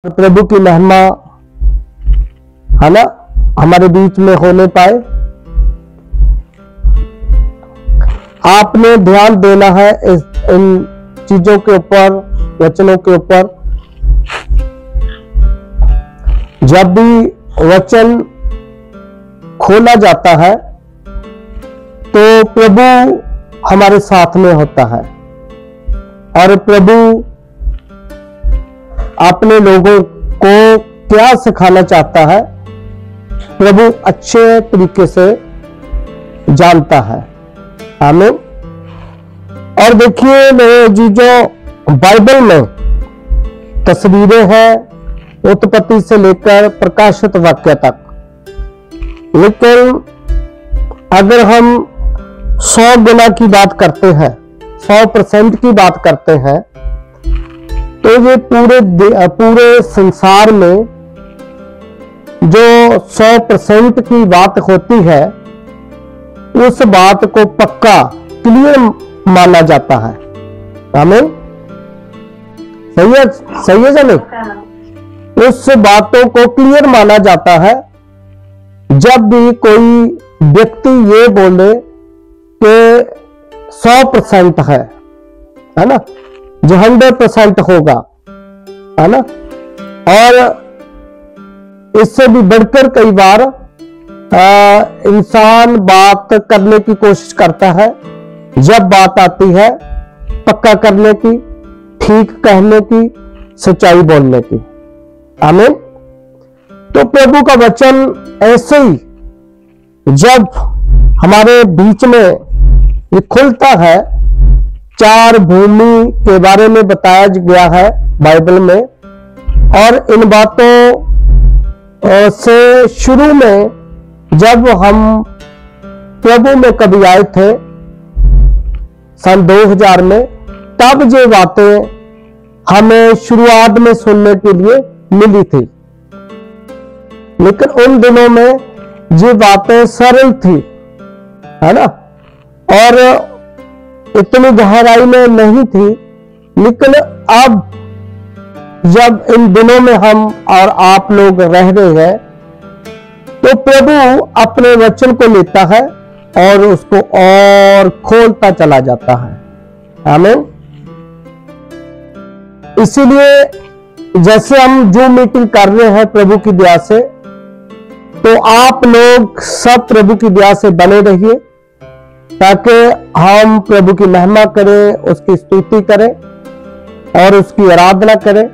प्रभु की महिमा है ना हमारे बीच में होने पाए। आपने ध्यान देना है इन चीजों के ऊपर, वचनों के ऊपर। जब भी वचन खोला जाता है तो प्रभु हमारे साथ में होता है और प्रभु अपने लोगों को क्या सिखाना चाहता है प्रभु अच्छे तरीके से जानता है। आमीन। और देखिए जी, जो बाइबल में तस्वीरें हैं उत्पत्ति से लेकर प्रकाशित वाक्य तक, लेकिन अगर हम 100 गुना की बात करते हैं, 100% की बात करते हैं, तो ये पूरे संसार में जो 100% की बात होती है उस बात को पक्का क्लियर माना जाता है। आमीन। सही है जाने, उस बातों को क्लियर माना जाता है जब भी कोई व्यक्ति ये बोले कि 100% है ना, जो 100% होगा, है ना। और इससे भी बढ़कर कई बार इंसान बात करने की कोशिश करता है जब बात आती है पक्का करने की, ठीक कहने की, सच्चाई बोलने की। आमीन। तो प्रभु का वचन ऐसे ही जब हमारे बीच में ये खुलता है, 4 भूमि के बारे में बताया गया है बाइबल में, और इन बातों से शुरू में जब हम प्रभु में कभी आए थे सन 2000 में, तब ये बातें हमें शुरुआत में सुनने के लिए मिली थी, लेकिन उन दिनों में ये बातें सरल थी, है ना, और इतनी गहराई में नहीं थी। लेकिन अब जब इन दिनों में हम और आप लोग रह रहे हैं तो प्रभु अपने वचन को लेता है और उसको और खोलता चला जाता है। आमीन। इसीलिए जैसे हम जूम मीटिंग कर रहे हैं प्रभु की दया से, तो आप लोग सब प्रभु की दया से बने रहिए ताकि हम प्रभु की महिमा करें, उसकी स्तुति करें और उसकी आराधना करें,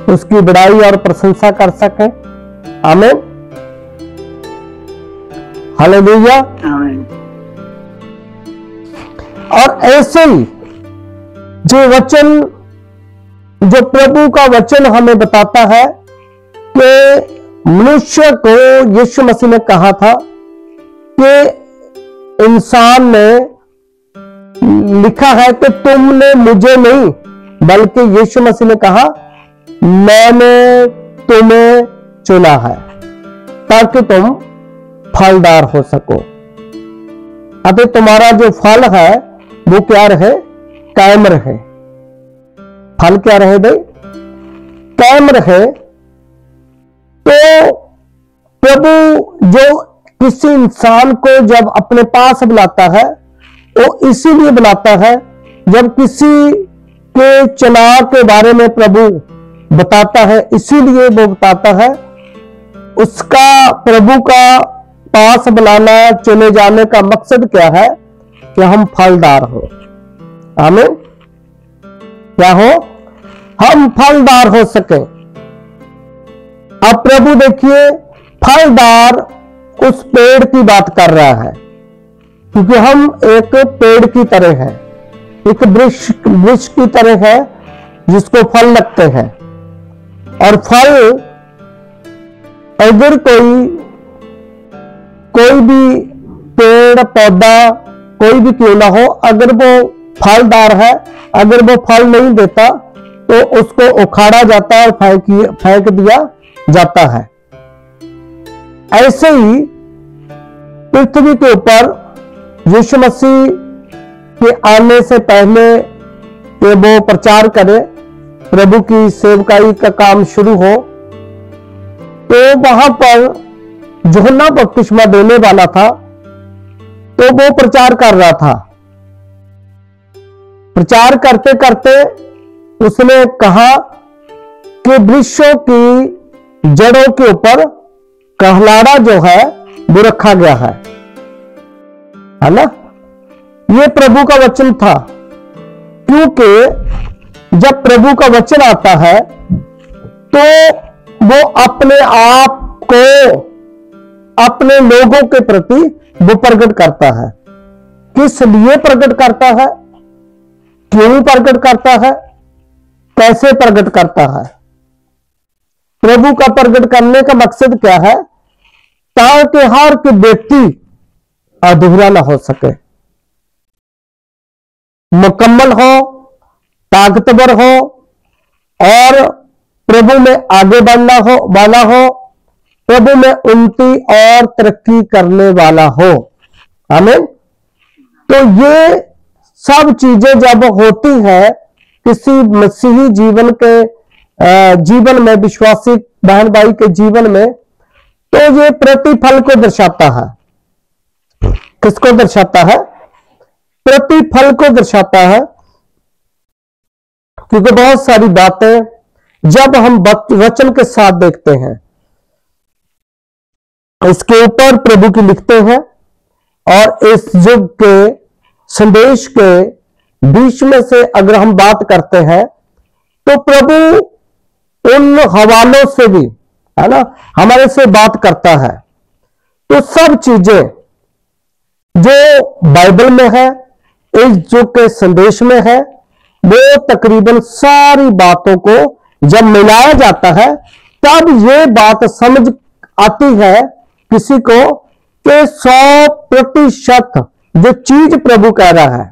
उसकी बड़ाई और प्रशंसा कर सकें। आमीन। हालेलुया। और ऐसे ही जो वचन, जो प्रभु का वचन हमें बताता है कि मनुष्य को यीशु मसीह ने कहा था कि इंसान ने लिखा है कि तुमने मुझे नहीं, बल्कि यीशु मसीह ने कहा मैंने तुम्हें चुना है ताकि तुम फलदार हो सको। अतः तुम्हारा जो फल है वो क्या रहे? कायम रहे। फल क्या रहे भाई? कायम रहे। तो प्रभु जो किसी इंसान को जब अपने पास बुलाता है वो इसीलिए बुलाता है, जब किसी के चुनाव के बारे में प्रभु बताता है, इसीलिए वो बताता है। उसका प्रभु का पास बुलाना, चुने जाने का मकसद क्या है? कि हम फलदार हो। आमीन। क्या हो? हम फलदार हो सके। अब प्रभु देखिए फलदार उस पेड़ की बात कर रहा है, क्योंकि हम एक पेड़ की तरह हैं, एक वृक्ष की तरह है जिसको फल लगते हैं। और फल अगर कोई भी पेड़ पौधा कोई भी क्यों ना हो, अगर वो फलदार है, अगर वो फल नहीं देता तो उसको उखाड़ा जाता है और फेंक दिया जाता है। ऐसे ही पृथ्वी के ऊपर यीशु मसीह के आने से पहले कि वो प्रचार करे प्रभु की सेवकाई का काम शुरू हो, तो वहां पर यूहन्ना बपतिस्मा देने वाला था, तो वो प्रचार कर रहा था। प्रचार करते करते उसने कहा कि वृक्षों की जड़ों के ऊपर कहलाड़ा जो है वो रखा गया है ना। ये प्रभु का वचन था, क्योंकि जब प्रभु का वचन आता है तो वो अपने आप को अपने लोगों के प्रति वो प्रकट करता है। किस लिए प्रकट करता है, क्यों प्रकट करता है, कैसे प्रकट करता है? प्रभु का प्रकट करने का मकसद क्या है? ताकि हर कोई व्यक्ति अधूरा ना हो सके, मुकम्मल हो, ताकतवर हो और प्रभु में आगे बढ़ना हो वाला हो, प्रभु में उन्नति और तरक्की करने वाला हो। आमीन। तो ये सब चीजें जब होती है किसी मसीही जीवन में, विश्वासी बहन भाई के जीवन में, तो ये प्रतिफल को दर्शाता है। किसको दर्शाता है? प्रतिफल को दर्शाता है। क्योंकि बहुत सारी बातें जब हम वचन के साथ देखते हैं, इसके ऊपर प्रभु की लिखते हैं और इस युग के संदेश के बीच में से अगर हम बात करते हैं तो प्रभु उन हवालों से भी, है ना, हमारे से बात करता है। तो सब चीजें जो बाइबल में है, इस युग के संदेश में है, वो तकरीबन सारी बातों को जब मिलाया जाता है तब ये बात समझ आती है किसी को कि 100% जो चीज प्रभु कह रहा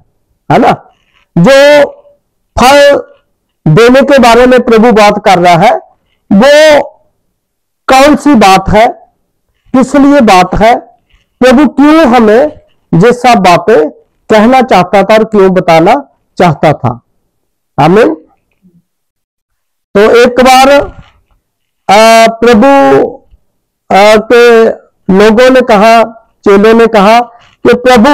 है ना, जो फल देने के बारे में प्रभु बात कर रहा है, वो कौन सी बात है, किस लिए बात है, प्रभु क्यों हमें ये सब बातें कहना चाहता था और क्यों बताना चाहता था। आमीन। तो एक बार प्रभु के लोगों ने कहा, चेलों ने कहा कि प्रभु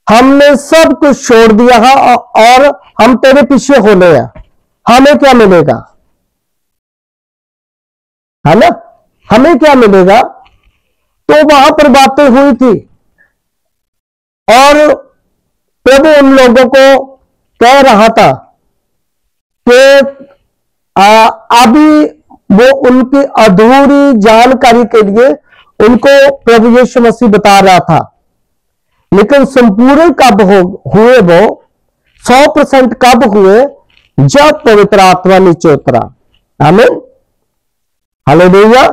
हमने सब कुछ छोड़ दिया है और हम तेरे पीछे होने हैं, हमें क्या मिलेगा? है ना, हमें क्या मिलेगा? तो वहां पर बातें हुई थी और प्रभु उन लोगों को कह रहा था कि अभी वो उनकी अधूरी जानकारी के लिए उनको प्रभु यीशु मसीह बता रहा था, लेकिन संपूर्ण कब हुए? वो 100% कब हुए? जब पवित्र आत्मा नीचे उतरा। आमीन, हालेलुया।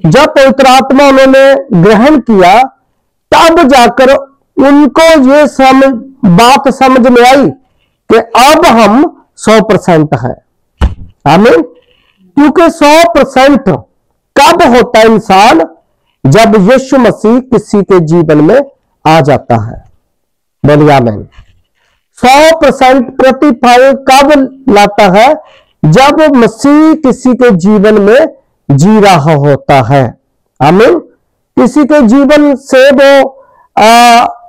जब पवित्र आत्मा उन्होंने ग्रहण किया तब जाकर उनको ये बात समझ में आई कि अब हम 100% है। आमीन। क्योंकि 100% कब होता है इंसान? जब यीशु मसीह किसी के जीवन में आ जाता है। बोलिए आमीन। 100% प्रतिफल कब लाता है? जब मसीह किसी के जीवन में जी रहा होता है। आमीन। किसी के जीवन से वो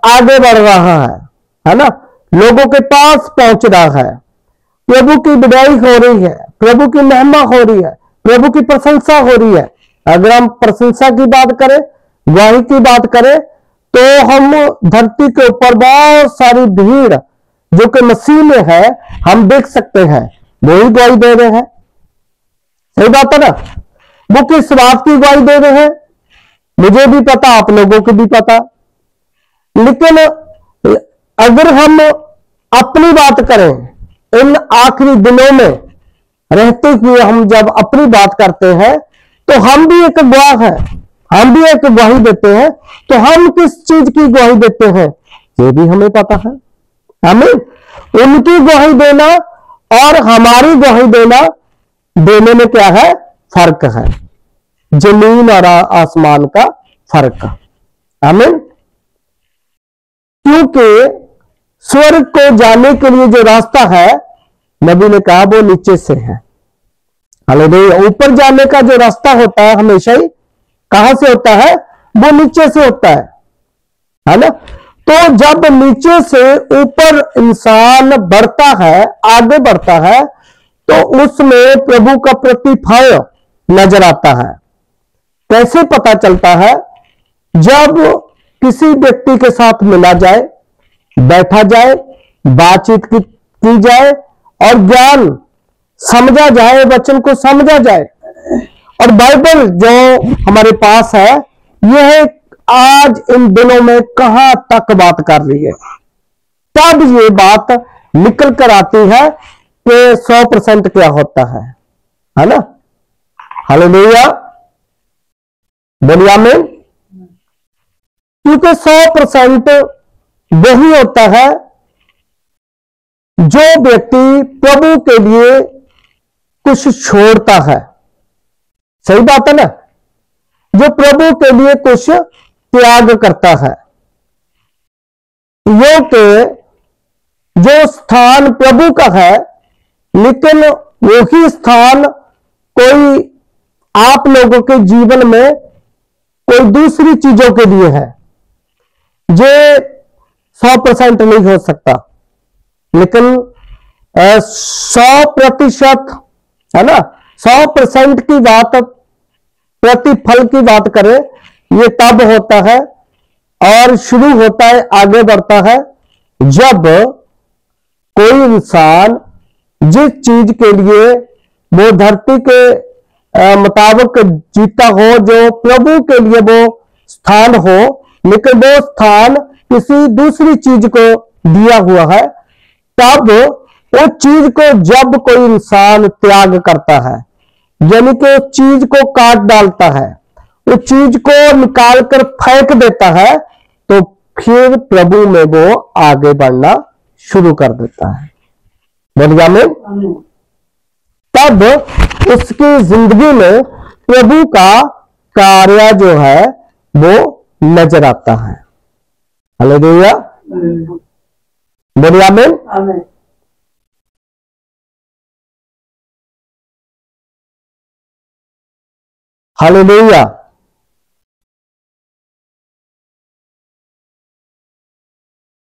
आगे बढ़ रहा है ना, लोगों के पास पहुंच रहा है, प्रभु की बड़ाई हो रही है, प्रभु की महिमा हो रही है, प्रभु की प्रशंसा हो रही है। अगर हम प्रशंसा की बात करें, गवाही की बात करें, तो हम धरती के ऊपर बहुत सारी भीड़ जो कि मसीह में है, हम देख सकते हैं, वही गवाही दे रहे हैं। सही बात है ना? वो किस बात की गवाही दे रहे हैं मुझे भी पता, आप लोगों को भी पता। लेकिन अगर हम अपनी बात करें, इन आखिरी दिनों में रहते हुए हम जब अपनी बात करते हैं तो हम भी एक गवाह है, हम भी एक गवाही देते हैं। तो हम किस चीज की गवाही देते हैं ये भी हमें पता है। हमें उनकी गवाही देना और हमारी गवाही देने में क्या है? फर्क है, जमीन और आसमान का फर्क। आमीन। क्योंकि स्वर्ग को जाने के लिए जो रास्ता है नबी ने कहा वो नीचे से है। हालेलुया। ऊपर जाने का जो रास्ता होता है हमेशा ही कहां से होता है? वो नीचे से होता है ना। तो जब नीचे से ऊपर इंसान बढ़ता है, आगे बढ़ता है, तो उसमें प्रभु का प्रतिफल नजर आता है। कैसे पता चलता है? जब किसी व्यक्ति के साथ मिला जाए, बैठा जाए, बातचीत की जाए और ज्ञान समझा जाए, वचन को समझा जाए। और बाइबल जो हमारे पास है, यह आज इन दिनों में कहां तक बात कर रही है, तब ये बात निकल कर आती है कि 100% क्या होता है ना। हालेलुया, बोलिए आमीन। क्योंकि 100% वही होता है जो व्यक्ति प्रभु के लिए कुछ छोड़ता है। सही बात है ना। जो प्रभु के लिए कुछ त्याग करता है। यो के जो स्थान प्रभु का है, लेकिन वही स्थान कोई आप लोगों के जीवन में कोई दूसरी चीजों के लिए है, ये 100% नहीं हो सकता। लेकिन 100% है ना, 100% की बात, प्रतिफल की बात करें, ये तब होता है और शुरू होता है, आगे बढ़ता है, जब कोई इंसान जिस चीज के लिए वो धरती के मुताबिक जीता हो, जो प्रभु के लिए वो स्थान हो, लेकिन वो स्थान किसी दूसरी चीज को दिया हुआ है, तब वो चीज को जब कोई इंसान त्याग करता है, यानी कि उस चीज को काट डालता है, उस चीज को निकाल कर फेंक देता है, तो फिर प्रभु में वो आगे बढ़ना शुरू कर देता है। बोलिए आमीन। तब उसकी जिंदगी में प्रभु का कार्य जो है वो नजर आता है। हालेलुया, बोलिए आमीन। हालेलुया।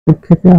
क्या